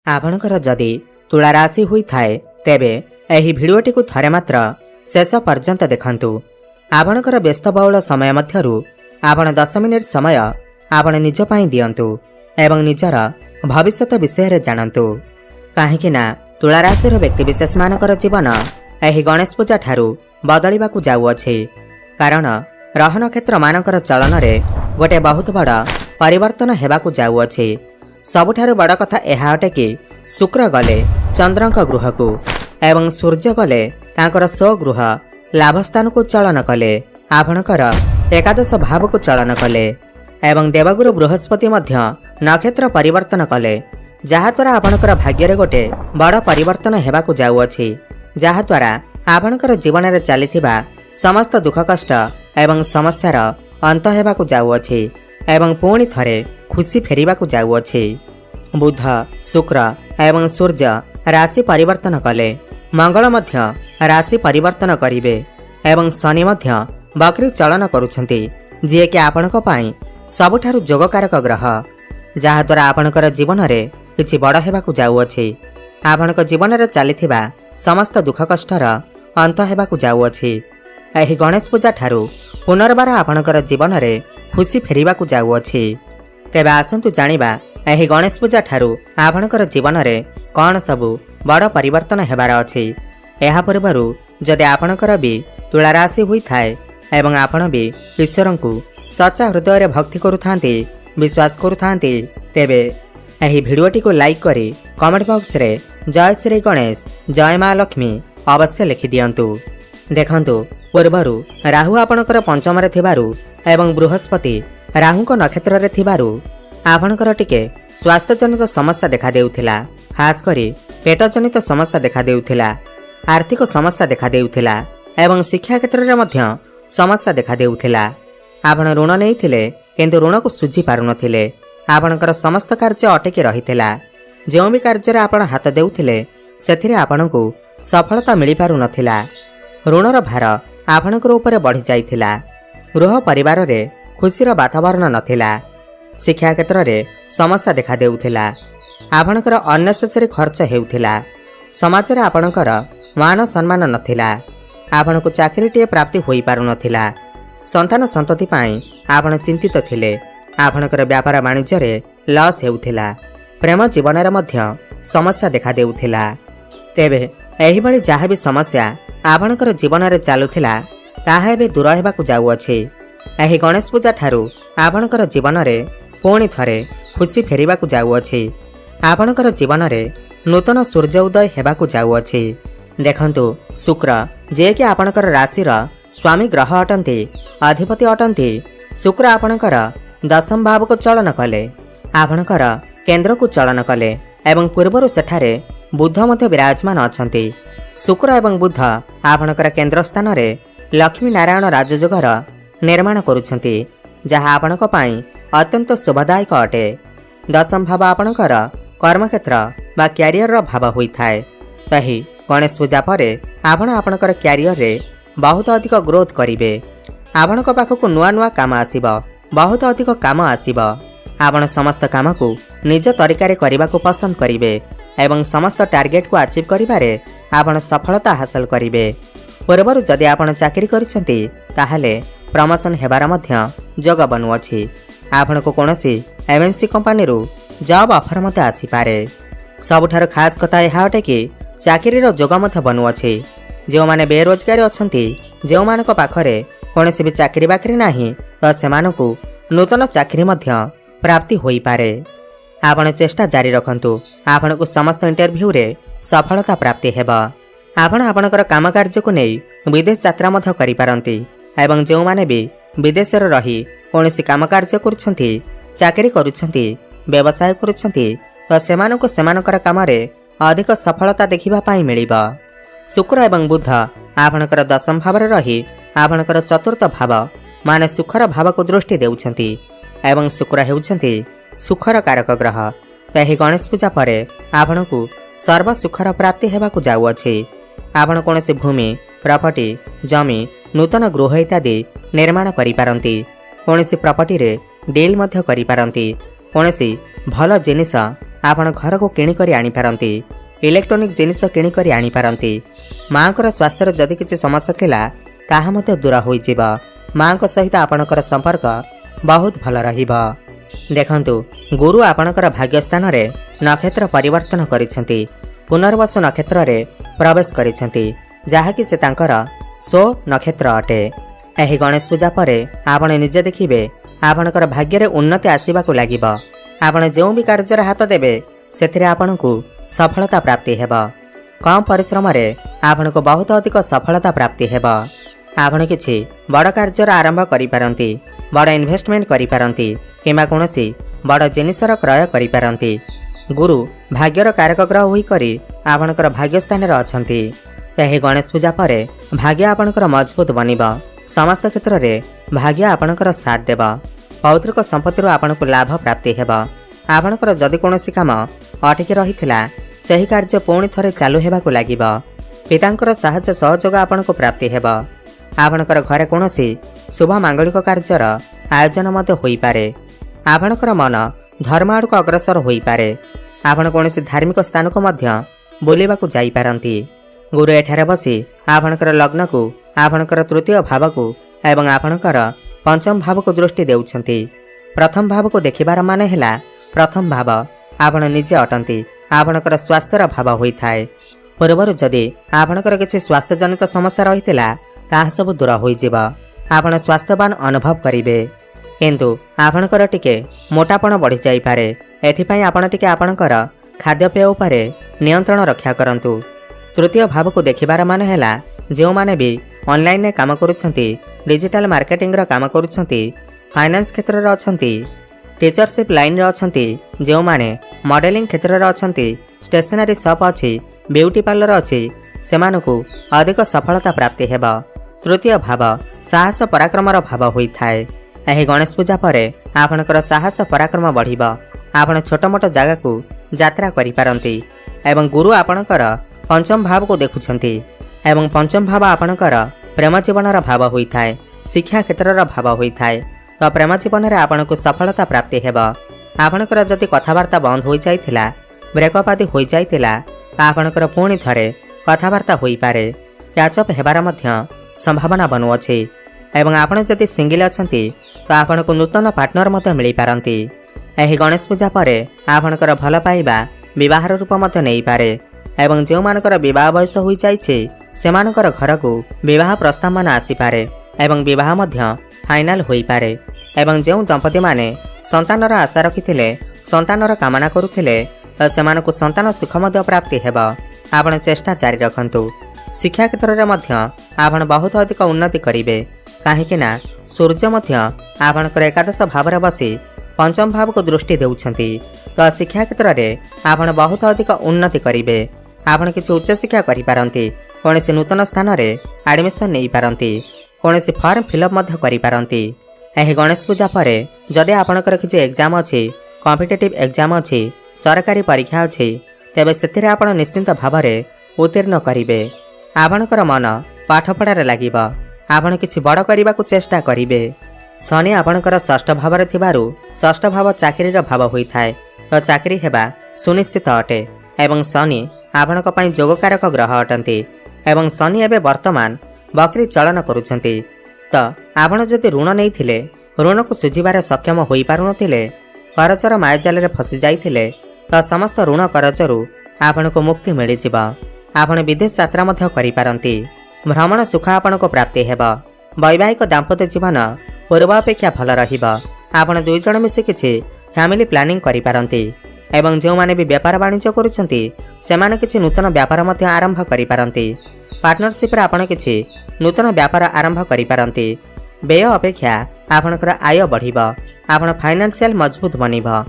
आपणकर जदि तुला राशि हुई थाए तेबे एही भिडियोटी को थरे मात्र शेष पर्यंत देखंतु। आपणकर व्यस्तबहुल समय मध्यरु आपण 10 मिनिट समय आपण निज पई दियंतु एवं निजर भविष्यत विषय रे जानंतु। काहेकि ना तुला राशि व्यक्तिविशेष मानकर जीवन एही गणेश पूजा ठारू बदलिबाकू जाउअछि। कारण ग्रह नक्षत्र मानकर चलन रे गोटे बहुत बड़ परिवर्तन हेबाकू जाउअछि। सबुठारु बड़ कथा एहा अटे कि शुक्र गले चंद्रक गृह को एवं सूर्य गले तांकर स्वगृह लाभस्थान को चलन कले। आपणकर एकादश भाव को चलन कले एवं देवगुरु बृहस्पति मध्य नक्षत्र परिवर्तन कले, जहाद्वारा आपणकर भाग्य रे गोटे बड़ परिवर्तन हेबाकू जाउअछि। जहाद्वारा आपणकर जीवन रे चलिथिबा समस्त दुख कष्ट एवं समस्यार अंत हेबाकू जाउअछि एवं पुणी थरे खुशी फेरिबाकू जाउअछि। बुध शुक्र एवं सूर्य राशि परिवर्तन कले, मंगल मध्य राशि परिवर्तन करिवे एवं शनि मध्य बकरी चलन करुछंती, जे कि आपणक पई सबुठारु जोगकारक ग्रह, जहाद्वारा आपणकर जीवन रे किछि बड़ हेबाकू जाउअछि। आपणक जीवन रे चलिथिबा समस्त दुख कष्टर अंत हेबाकू जाउअछि। एही गणेश पूजा ठारू पुनर्बार आपणकर जीवन रे खुशी फेरिबाकू जाउअछि। तेबे आसंतु जानिबा एही गणेश पूजा ठारू आपणकर जीवन रे कौन सबु बड़ परिवर्तन हेबार अछि। एहा पूर्वरु जदि आपणकर भी तुला राशि हुई थाए एवं आपण भी ईश्वरंकु सच्चा हृदय रे भक्ति करुथांती, विश्वास करुथांती, तेबे एही भिडियोटी को लाइक करी कमेंट बॉक्स रे जय श्री गणेश जय मां लक्ष्मी अवश्य लिखि दियंतु। देखंतु पूर्वरु राहु आपणकर पंचम रे थिबारु एवं बृहस्पति राहुक नक्षत्र रे थिबारु आपणकर टिके स्वास्थ्य जनित समस्या देखा देउथिला। खास करी पेट जनित समस्या देखा देउथिला, आर्थिक समस्या देखा देउथिला एवं शिक्षा क्षेत्र रे मध्य समस्या देखा देउथिला। आपण ऋण नेइथिले किंतु ऋण को सुझी पारु नथिले। आपणकर समस्त कार्य अटकी रहिथिला। जेउ भी कार्य रे आपण हाथ देउथिले सेथिरे आपणकु सफलता मिली पारु नथिला। ऋणर भार आपणकर ऊपर बढ़ी जाइथिला। गृह परिवार रे खुशीर वातावरण नथिला। शिक्षा क्षेत्र रे समस्या देखा देउथिला। आपणकर अननेसेसरी खर्च हेउथिला। समाज रे आपणकर मान सम्मान नथिला। आपणकु चाकरीटीए प्राप्ति होई पारु नथिला। संतान संतति पाई आपण चिंतित थिले। आपणकर व्यापार वाणिज्य रे लॉस हेउथिला। प्रेम जीवन रे मध्य समस्या देखा देउथिला। तेबे एही भली जहा भी समस्या आपणकर जीवन रे चालुथिला ताहा एबे दूर हेबाकू जाउअछि। एही गणेश पूजा ठारू आपणकर जीवन रे पुणी थरे खुशी फेरिबाकू जाउअछि। आपणकर जीवन रे नूतन सूर्य उदय हेबाकू जाउअछि। देखंतु शुक्र जे कि आपणकर राशि रा स्वामी ग्रह अटंती, अधिपति अटंती। शुक्र आपणकर दशम भाव को चलन कले, आपणकर केंद्र को चलन कले एवं पूर्वरु सेठारे बुध मध्य विराजमान अछंती। शुक्र एवं बुध आपणकर केंद्र स्थान रे लक्ष्मी नारायण राजयोगर निर्माण करुछंती, जहा आपणक पई अत्यंत शुभदायक अटे। दशम भाव आपणकर कर्मक्षेत्र बा क्यारियर रो भाव होई थाए। तही गणेश पूजा परे आपण आपणकर क्यारियर रे बहुत अधिक ग्रोथ करिवे। आपणक पाखकु नुआ नुआ काम आसीबो, बहुत अधिक काम आसीबो। आपण समस्त काम को निज तरीका रे करबा को पसंद करिवे एवं समस्त टार्गेट को अचीव करिबारे आपण सफलता हासिल करिवे। पूर्वरु जदि आपण चाकरी करिसंती ताहाले प्रमोशन हेबार मध्य जोग बनुअछि। आपण को कोनोसी एमएनसी कंपनी रु जॉब ऑफर मते आसी पारे। सबुठार खास कथा एहा अटे कि चाकरी रो जोग मते बनुअछि। जो माने बेरोजगार अछंती, जो मानक पाखरे कोनोसी भी चाकरी बाकरी नाही, तो सेमानकु नूतन चाकरी मध्य प्राप्ति होई पारे। आपण चेष्टा जारी रखंतु। आपणकु समस्त इंटरव्यू रे सफलता प्राप्ति हेबा। आपण आपणकर काम कार्य को नै विदेश यात्रा मध्य करि पारंती एवं जो माने भी विदेश रे रही कोनोसी काम कार्य करुछंती, चाकरी करुछंती, व्यवसाय करुछंती, तो सेमानकु सेमानकर काम रे अधिक सफलता देखिबा पाई मिलिबा। शुक्र एवं बुध आपणकर दशम भाव रे रही आपणकर चतुर्थ भाव माने सुखर भाव को दृष्टि देउछंती एवं शुक्र हेउछंती सुखर कारक ग्रह। एही गणेश पूजा परे आपणकु सर्व सुखर प्राप्ति हेबाकू जाउअछि। आपण कोनोसी भूमि, प्रॉपर्टी, जमी, नूतन गृह इत्यादि निर्माण करि पारंती। कोनोसी प्रॉपर्टी रे डील मध्य करि पारंती। कोनोसी भल जिनिस आपण घर को किणिकरी आनीपारती, इलेक्ट्रोनिक जिनिस किणिकरी आनीपारती। माँ को स्वास्थ्य जदि किसी समस्या थिला ताहा मध्य दूर होइजिब। माँ को सहित आपणकर संपर्क बहुत भल रहिबा। देखंतु गुरु आपणकर भाग्य स्थान रे नक्षत्र परिवर्तन करिसेंती, पुनर्वसु नक्षत्र रे प्रवेश करिसेंती, जहाँकि से तांकर सो नक्षत्र अटे। एही गणेश पूजा परे आपण निजे देखिबे आपणकर भाग्य रे उन्नति आसीबाकू लागिब। आपण जो भी कार्य हाथ देबे सेथिरे आपणकू सफलता प्राप्ति हेबा। कम परिश्रम रे आपणकू बहुत अधिक सफलता प्राप्ति हेबा। आपण किछि बड़ कार्य आरंभ करि पारंती, बड़ इन्वेस्टमेंट करि पारंती, किंबा कोनोसी बड़ जिनिसर क्रय करि पारंती। गुरु भाग्यर कारक ग्रह होई करी आपणकर भाग्य स्थान रे अछंती। एही गणेश पूजा परे भाग्य आपणकर मजबूत बनिबा। समस्त क्षेत्र रे भाग्य आपणकर साथ देबा। पौत्रिक संपत्ति आपणकू लाभ प्राप्ति हेबा। आपणकर जदि कोनोसी काम अटकी रहिथिला सही कार्य पुणी थरे चालू हेबाकू लागिब। पितांकर साहाय्य सहयोग आपणकू प्राप्ति हेबा। आपणकर घरे कोनोसी शुभ मांगलिक कार्यर आयोजन मध्य होई पारे। आपणकर मन धर्म आड़क अग्रसर होई पारे। आपण कोनोसी धार्मिक स्थान को मध्य बुलिबाकू जाई पारंती। गुरु एठारे बसी आपणकर लग्न को, आपणकर तृतीय भाव को एवं आपणकर पंचम भाव को दृष्टि देउछंती। प्रथम भाव को देखिबार माने हैला प्रथम भाव आपण निजे अटंती, आपणकर स्वास्थ्यर भाव होई थाए। पूर्वर जदि आपणकर किछि स्वास्थ्य जनित समस्या रहितिला ताहा सब दूर होई जिबा। आपण स्वास्थ्यवान अनुभव करिवे, किंतु आपणकर टिके मोटापण बढ़ी जाई पारे। एथिपई आपण टिके आपणकर खाद्यपेय उपरे नियंत्रण रक्षा करंतु। तृतीय भाव को देखिबार माने हैला जो माने भी ऑनलाइन ने काम करूछंती, डिजिटल मार्केटिंग रो काम करूछंती, फाइनेंस क्षेत्र रे अछंती, टीचरशिप लाइन रे अछंती, जो माने मॉडलिंग क्षेत्र रे अछंती, स्टेशनरी शॉप अछि, ब्यूटी पार्लर अछि, सेमानकु अधिक सफलता प्राप्ति हेबा। तृतीय भाव साहस पराक्रमर भाव होई थाए। एही गणेश पूजा परे आपणकर साहस पराक्रम बढ़िबा। आपण छोट मोट जगह को यात्रा करि पारंती एवं गुरु आपणकर पंचम भाव को देखुछंती एवं पंचम भाव आपणकर प्रेम जीवनर भाव होई थाए, शिक्षा क्षेत्रर भाव होई थाए। तो प्रेम जीवन रे आपणकू सफलता प्राप्ति हेबा। आपणकर जदि कथावार्ता बंद होई जाइथिला, ब्रेकअप आदि होई जाइथिला, आपणकर पुणी थरे कथावार्ता होई पारे। कैचअप हेबार मध्य संभावना बनुअछि एवं आपण जदि सिंगल अछंती तो आपणकू नूतन पार्टनर मध्य मिली पारंती। एही गणेश पूजा परे आपणकर भल पाइबा विवाह रूप मध्य नेई पारे एवं जो मानकर विवाह बयस होई जाइछि सेमानकर घर को विवाह प्रस्ताव मान आसी पारे एवं विवाह मध्य फाइनल होई पारे। एवं जो दंपति माने संतानर आशा रखिथिले, संतानर कामना करुथिले तो सेमानकू संतान सुख मध्य प्राप्ति हेबा। आपण चेष्टा जारी रखंतु। शिक्षा क्षेत्र रे मध्य आपण बहुत अधिक उन्नति करिवे, काहेकि ना सूर्य मध्य आपणकर एकादश भाव रे बसी पंचम भाव को दृष्टि देउछंती। तो शिक्षा क्षेत्र रे आपण बहुत अधिक उन्नति करिवे। आपण किछि उच्च शिक्षा करि पारंती, कोनोसी नूतन स्थान रे एडमिशन नेई पारंती, कोनोसी फॉर्म फिलअप मध्य करि पारंती। एही गणेश पूजा परे जदि आपणकर किछि एग्जाम अछि, कॉम्पिटिटिव एग्जाम अछि, सरकारी परीक्षा अछि, तेबे सेथिरे आपण निश्चिंत भाव रे उत्तीर्ण करिवे। आपणकर मन पाठ पढ़ारे लागिब। आपण किछि बड़ करिबाकू चेष्टा करिवे। शनि आपणकर षष्ठ भाव रे थिबारु षष्ठ भाव चाकरीर भाव होई थाए, तो चाकरी हेबा सुनिश्चित अटे एवं शनि आपणक पई जोगकारक ग्रह अटंती एवं शनि एबे वर्तमान बकरी चलन करुछंती। तो आपण जदि ऋण नैथिले, ऋण को सुझिबारे सक्षम होई पारुनथिले, करजर मायाजाल रे फसी जाइथिले, तो समस्त ऋण करजरु आपणको मुक्ति मिलि जिबा। आपण विदेश यात्रा मध्य करि पारंती। भ्रमण सुख आपणको प्राप्ति हेबा। वैवाहिक दाम्पत्य जीवन पूर्व अपेक्षा भल रहिबा। आपण दुई जण मिसी किछि फैमिली प्लानिंग करि पारंती एवं जो माने भी व्यापार वाणिज्य करुछंती सेमाने किछि नूतन व्यापार मध्य आरंभ करि पारंती। पार्टनरशिप रे आपण किछि नूतन व्यापार आरंभ करि पारंती। व्यय अपेक्षा आपणकर आय बढ़िबा। आपण फाइनेंशियल मजबूत बनिबा।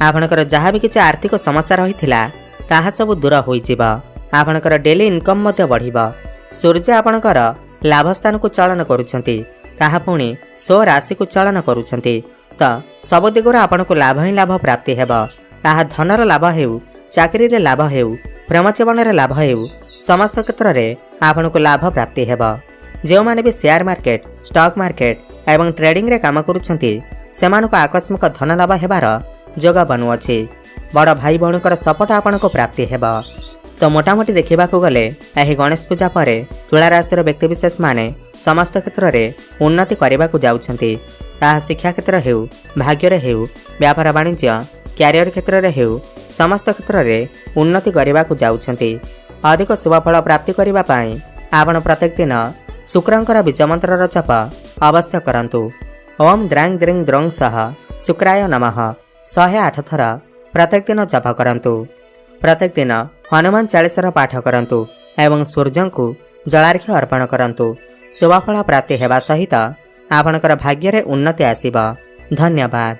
आपणकर जहाँ भी किछि आर्थिक समस्या रहिथिला ताहा सब दूर होई जिबा। आपणकर डेली इनकम मध्य बढ़िबा। सूर्य आपणकर लाभ स्थान को चलन करुछंती, ताहा पुणी सो राशि को चलन करुछंती। तो सब दिगुर आपणको लाभ ही लाभ प्राप्ति हेबा। ताहा धनर लाभ हेउ, चाकरी रे लाभ हेउ, प्रेम जीवन रे लाभ हेउ, समस्त क्षेत्र रे आपणको लाभ प्राप्ति हेबा। जो माने भी शेयर मार्केट, स्टॉक मार्केट एवं ट्रेडिंग रे काम करुछंती सेमानको आकस्मिक धन लाभ हेबार जोग बनुअछि। बड़ भाई भौणीकर सपोर्ट आपनको प्राप्ति हेब। तो मोटामोटी देखा गले यह गणेश पूजा पर तुला राशि व्यक्तिविशेष माने समस्त क्षेत्र में उन्नति करने को जाउछंती। ताहा शिक्षा क्षेत्र हेउ, भाग्य हेउ, व्यापार वाणिज्य, क्यारियर क्षेत्र में हेउ, समस्त क्षेत्र में उन्नति करने को जाउछंती। अधिक शुभफल प्राप्ति करने आपण प्रत्येक दिन शुक्रंकर बीज मंत्र जप अवश्य करंतु। ओम द्रांग द्रिंग द्रोंग सह शुक्राय नमः 108 थर प्रत्येक दिन जप करंतु। प्रत्येक दिन हनुमान चालीसार पाठ करंतु एवं सूर्य को जलार्घ्य अर्पण करंतु। शुभफल प्राप्ति हेबा सहित आपणकर भाग्य रे उन्नति आसीबा। धन्यवाद।